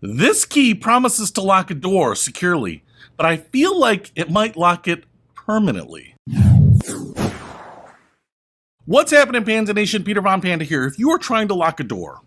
This key promises to lock a door securely, but I feel like it might lock it permanently. What's happening, Panda Nation? Peter Von Panda here. If you are trying to lock a door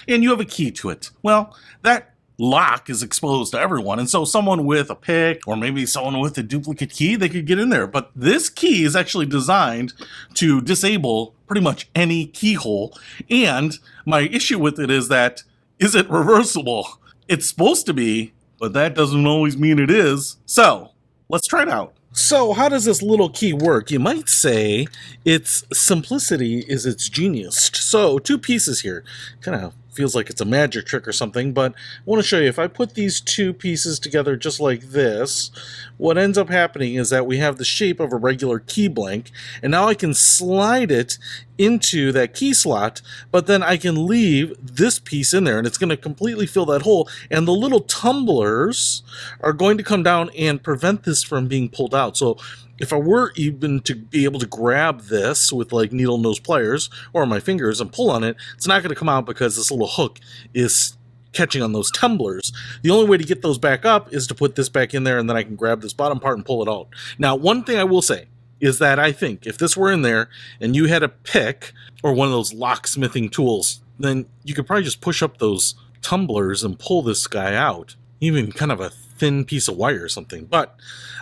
and you have a key to it, well, that lock is exposed to everyone, and so someone with a pick or maybe someone with a duplicate key, they could get in there. But this key is actually designed to disable pretty much any keyhole, and my issue with it is that, is it reversible? It's supposed to be, but that doesn't always mean it is. So let's try it out. So how does this little key work? You might say its simplicity is its genius. So 2 pieces here. Kind of feels like it's a magic trick or something, but I want to show you. If I put these 2 pieces together just like this, what ends up happening is that we have the shape of a regular key blank, and now I can slide it into that key slot, but then I can leave this piece in there and it's going to completely fill that hole, and the little tumblers are going to come down and prevent this from being pulled out. So if I were even to be able to grab this with like needle nose pliers or my fingers and pull on it, it's not going to come out because this little hook is catching on those tumblers. The only way to get those back up is to put this back in there, and then I can grab this bottom part and pull it out. Now, one thing I will say is that I think if this were in there and you had a pick or one of those locksmithing tools, then you could probably just push up those tumblers and pull this guy out, even kind of a thin piece of wire or something. But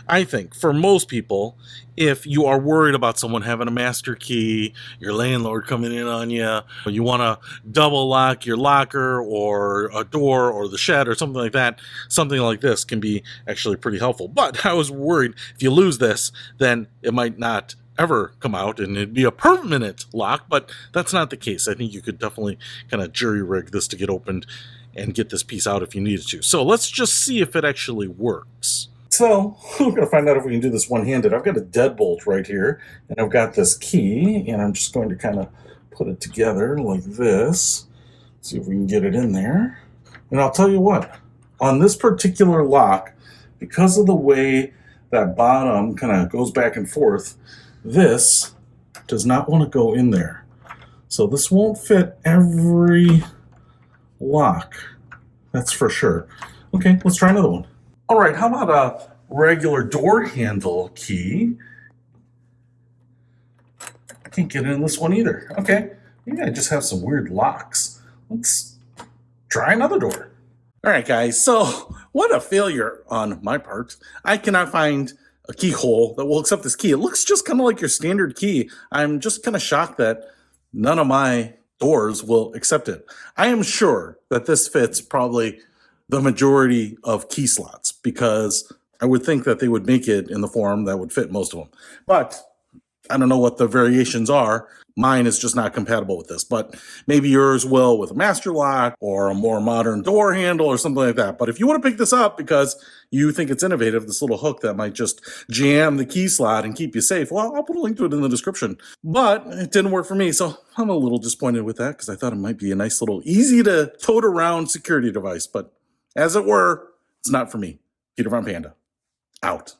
I think for most people, if you are worried about someone having a master key, your landlord coming in on you, or you want to double lock your locker or a door or the shed or something like that, something like this can be actually pretty helpful. But I was worried if you lose this, then it might not ever come out and it'd be a permanent lock, but that's not the case. I think you could definitely kind of jury rig this to get opened and get this piece out if you needed to. So let's just see if it actually works. So we're going to find out if we can do this one-handed. I've got a deadbolt right here, and I've got this key, and I'm just going to kind of put it together like this. See if we can get it in there. And I'll tell you what, on this particular lock, because of the way that bottom kind of goes back and forth, this does not want to go in there. So this won't fit every lock, that's for sure. Okay, let's try another one. All right, how about a regular door handle key? I can't get in this one either. Okay, maybe I just have some weird locks. Let's try another door. All right, guys, so what a failure on my part. I cannot find a keyhole that will accept this key. It looks just kind of like your standard key. I'm just kind of shocked that none of my doors will accept it. I am sure that this fits probably the majority of key slots, because I would think that they would make it in the form that would fit most of them. But I don't know what the variations are. Mine is just not compatible with this, but maybe yours will with a master lock or a more modern door handle or something like that. But if you want to pick this up because you think it's innovative, this little hook that might just jam the key slot and keep you safe, well, I'll put a link to it in the description. But it didn't work for me, so I'm a little disappointed with that because I thought it might be a nice little easy to tote around security device. But as it were, it's not for me. Peter Von Panda, out.